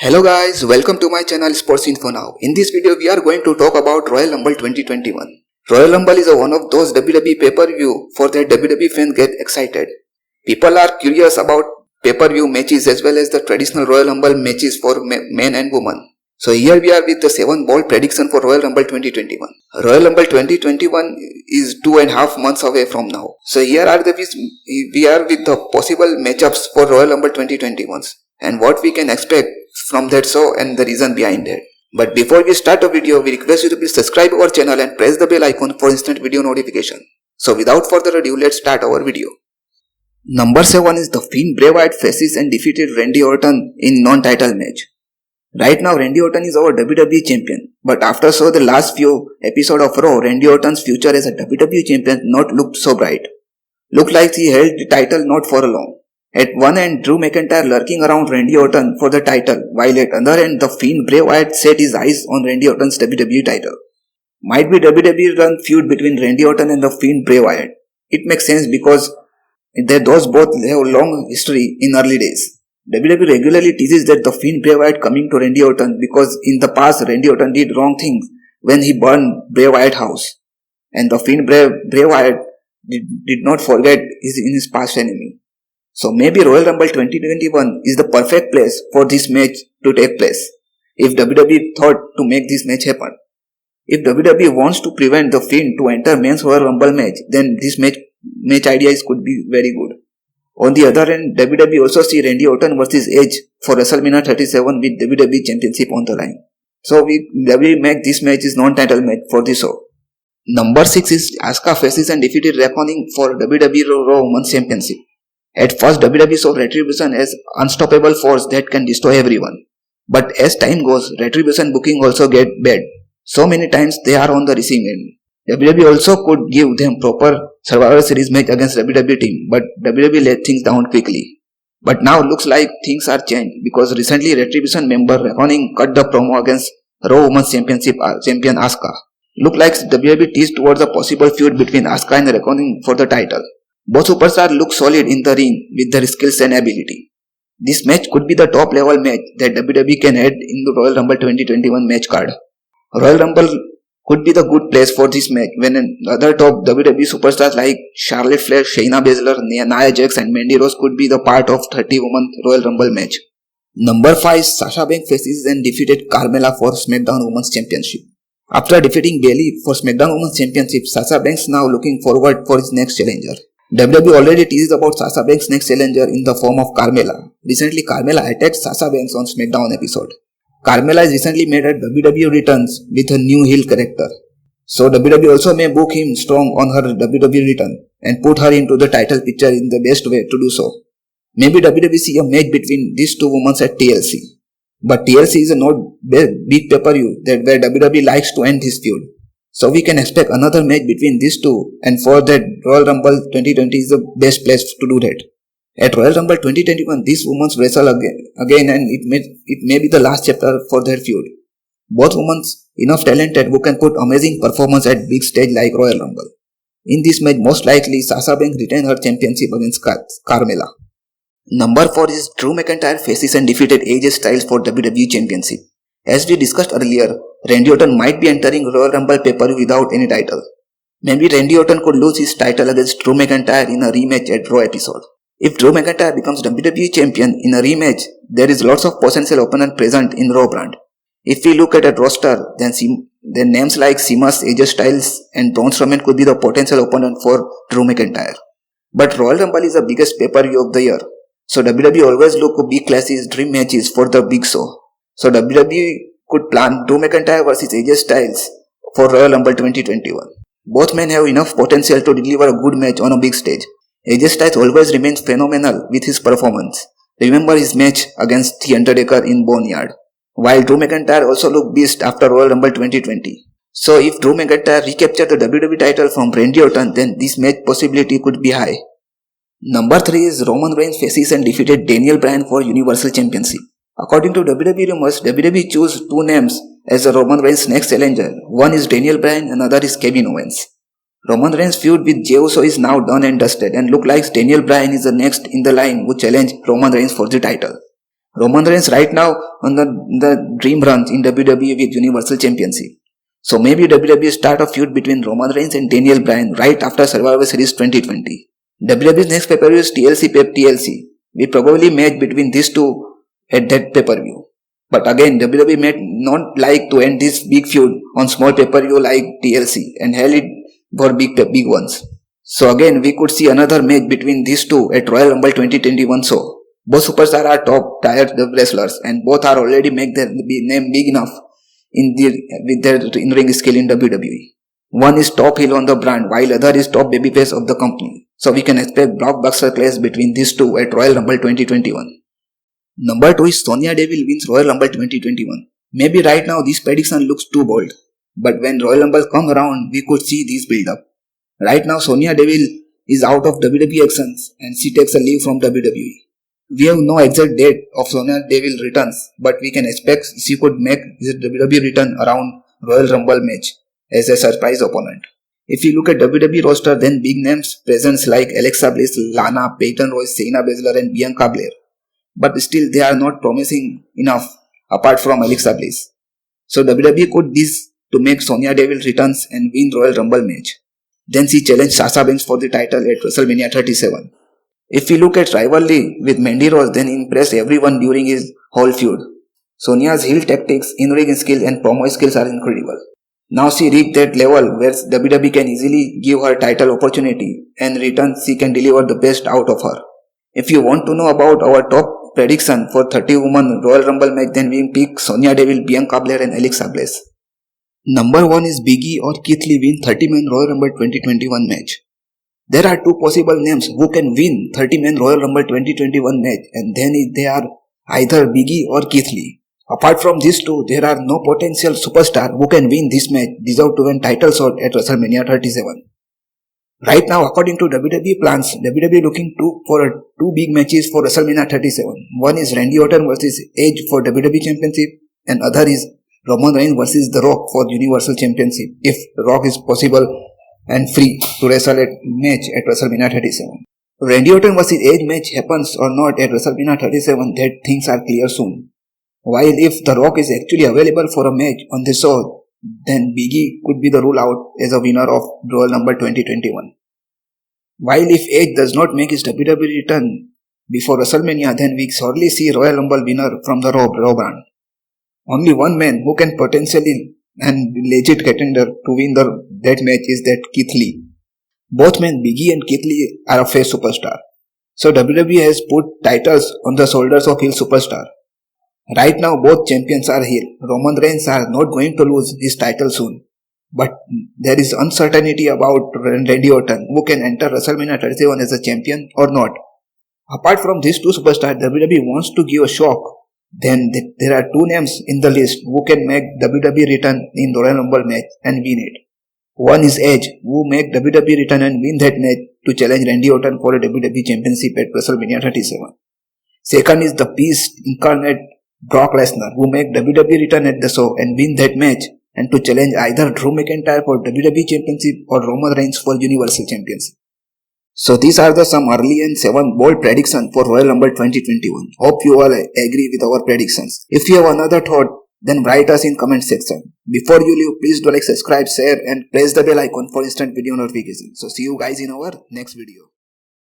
Hello guys, welcome to my channel Sports Info Now. In this video we are going to talk about Royal Rumble 2021. Royal Rumble is one of those WWE pay-per-view for that WWE fans get excited. People are curious about pay-per-view matches as well as the traditional Royal Rumble matches for men and women. So here we are with the 7 bold prediction for Royal Rumble 2021. Royal Rumble 2021 is 2.5 months away from now. So here are we are with the possible matchups for Royal Rumble 2021 and what we can expect from that show and the reason behind it. But before we start the video, we request you to please subscribe our channel and press the bell icon for instant video notification. So without further ado, let's start our video. Number 7 is The Fiend Bray Wyatt faces and defeated Randy Orton in non-title match. Right now Randy Orton is our WWE champion, but after the last few episodes of Raw, Randy Orton's future as a WWE champion not looked so bright. Looked like he held the title not for long. At one end, Drew McIntyre lurking around Randy Orton for the title, while at other end, The Fiend Bray Wyatt set his eyes on Randy Orton's WWE title. Might be WWE run feud between Randy Orton and The Fiend Bray Wyatt. It makes sense because those both have long history in early days. WWE regularly teases that The Fiend Bray Wyatt coming to Randy Orton because in the past Randy Orton did wrong things when he burned Bray Wyatt house. And The Fiend Bray Wyatt did not forget his past enemy. So maybe Royal Rumble 2021 is the perfect place for this match to take place, if WWE thought to make this match happen. If WWE wants to prevent The Fiend to enter men's Royal Rumble match, then this match ideas could be very good. On the other hand, WWE also see Randy Orton versus Edge for WrestleMania 37 with WWE Championship on the line. So WWE make this match is non-title match for the show. Number 6 is Asuka faces and defeated Reckoning for WWE Raw Women's Championship. At first, WWE saw Retribution as unstoppable force that can destroy everyone. But as time goes, Retribution booking also get bad. So many times they are on the receiving end. WWE also could give them proper Survivor Series match against WWE team, but WWE let things down quickly. But now looks like things are changed because recently Retribution member Reckoning cut the promo against Raw Women's Championship champion Asuka. Look like WWE teased towards a possible feud between Asuka and Reckoning for the title. Both superstars look solid in the ring with their skills and ability. This match could be the top level match that WWE can add in the Royal Rumble 2021 match card. Royal Rumble could be the good place for this match when other top WWE superstars like Charlotte Flair, Shayna Baszler, Nia Jax and Mandy Rose could be the part of 30-woman Royal Rumble match. Number 5, Sasha Banks faces and defeated Carmella for SmackDown Women's Championship. After defeating Bayley for SmackDown Women's Championship, Sasha Banks now looking forward for his next challenger. WWE already teased about Sasha Banks' next challenger in the form of Carmella. Recently, Carmella attacked Sasha Banks on SmackDown episode. Carmella is recently made at WWE returns with a new heel character. So WWE also may book him strong on her WWE return and put her into the title picture in the best way to do so. Maybe WWE see a match between these two women at TLC. But TLC is a not big pay-per-view where WWE likes to end his feud. So we can expect another match between these two, and for that Royal Rumble 2020 is the best place to do that. At Royal Rumble 2021, these women wrestle again and it may be the last chapter for their feud. Both women enough talented who can put amazing performance at big stage like Royal Rumble. In this match, most likely Sasha Banks retain her championship against Carmella. Number 4 is Drew McIntyre faces and defeated AJ Styles for WWE Championship. As we discussed earlier, Randy Orton might be entering Royal Rumble pay-per-view without any title. Maybe Randy Orton could lose his title against Drew McIntyre in a rematch at Raw episode. If Drew McIntyre becomes WWE champion in a rematch, there is lots of potential opponent present in Raw brand. If we look at a roster, then names like Sheamus, AJ Styles and Braun Strowman could be the potential opponent for Drew McIntyre. But Royal Rumble is the biggest pay-per-view of the year. So WWE always look for big classes, dream matches for the big show. So WWE could plan Drew McIntyre versus AJ Styles for Royal Rumble 2021. Both men have enough potential to deliver a good match on a big stage. AJ Styles always remains phenomenal with his performance. Remember his match against The Undertaker in Boneyard. While Drew McIntyre also looked beast after Royal Rumble 2020. So if Drew McIntyre recaptured the WWE title from Randy Orton, then this match possibility could be high. Number 3 is Roman Reigns faces and defeated Daniel Bryan for Universal Championship. According to WWE rumors, WWE chose two names as the Roman Reigns' next challenger. One is Daniel Bryan and another is Kevin Owens. Roman Reigns' feud with Jey Uso is now done and dusted and look like Daniel Bryan is the next in the line who challenge Roman Reigns for the title. Roman Reigns right now on the dream run in WWE with Universal Championship. So maybe WWE start a feud between Roman Reigns and Daniel Bryan right after Survivor Series 2020. WWE's next pay-per-view is TLC. We probably match between these two at that pay-per-view. But again, WWE may not like to end this big feud on small pay-per-view like TLC and held it for big ones. So again, we could see another match between these two at Royal Rumble 2021 show. Both superstars are top tier wrestlers and both are already make their name big enough with their in-ring skill in WWE. One is top heel on the brand while other is top babyface of the company. So we can expect blockbuster clash between these two at Royal Rumble 2021. Number 2 is Sonya Deville wins Royal Rumble 2021. Maybe right now this prediction looks too bold, but when Royal Rumble comes around, we could see this build up. Right now Sonya Deville is out of WWE actions and she takes a leave from WWE. We have no exact date of Sonya Deville returns, but we can expect she could make his WWE return around Royal Rumble match as a surprise opponent. If you look at WWE roster, then big names presence like Alexa Bliss, Lana, Peyton Royce, Shayna Baszler and Bianca Belair. But still they are not promising enough apart from Alexa Bliss. So WWE could this to make Sonya Deville returns and win Royal Rumble match. Then she challenged Sasha Banks for the title at WrestleMania 37. If we look at rivalry with Mandy Rose, then impressed everyone during his whole feud. Sonya's heel tactics, in-ring skill and promo skills are incredible. Now she reached that level where WWE can easily give her title opportunity and return she can deliver the best out of her. If you want to know about our top prediction for 30 women Royal Rumble match, then we pick Sonya Deville, Bianca Belair and Alexa Bliss. Number 1 is Big E or Keith Lee win 30-man Royal Rumble 2021 match. There are two possible names who can win 30-man Royal Rumble 2021 match, and then they are either Big E or Keith Lee. Apart from these two, there are no potential superstar who can win this match deserve to win title shot at WrestleMania 37. Right now, according to WWE plans, WWE looking for two big matches for WrestleMania 37. One is Randy Orton versus Edge for WWE Championship, and other is Roman Reigns versus The Rock for Universal Championship, if The Rock is possible and free to wrestle a match at WrestleMania 37. Randy Orton versus Edge match happens or not at WrestleMania 37, that things are clear soon. While if The Rock is actually available for a match on the show, then Big E could be the rule out as a winner of Royal Rumble 2021. While if Edge does not make his WWE return before WrestleMania, then we surely see Royal Rumble winner from the Raw brand. Only one man who can potentially and legit contender to win that match is that Keith Lee. Both men, Big E and Keith Lee, are a face superstar. So WWE has put titles on the shoulders of heel superstar. Right now both champions are heel. Roman Reigns are not going to lose his title soon. But there is uncertainty about Randy Orton, who can enter WrestleMania 37 as a champion or not. Apart from these two superstars, WWE wants to give a shock. Then there are two names in the list who can make WWE return in Royal Rumble match and win it. One is Edge, who make WWE return and win that match to challenge Randy Orton for a WWE Championship at WrestleMania 37. Second is the Beast incarnate Brock Lesnar, who make WWE return at the show and win that match and to challenge either Drew McIntyre for WWE Championship or Roman Reigns for Universal Championship. So these are the some early and 7 bold predictions for Royal Rumble 2021. Hope you all agree with our predictions. If you have another thought, then write us in comment section. Before you leave, please do like, subscribe, share and press the bell icon for instant video notifications. So see you guys in our next video.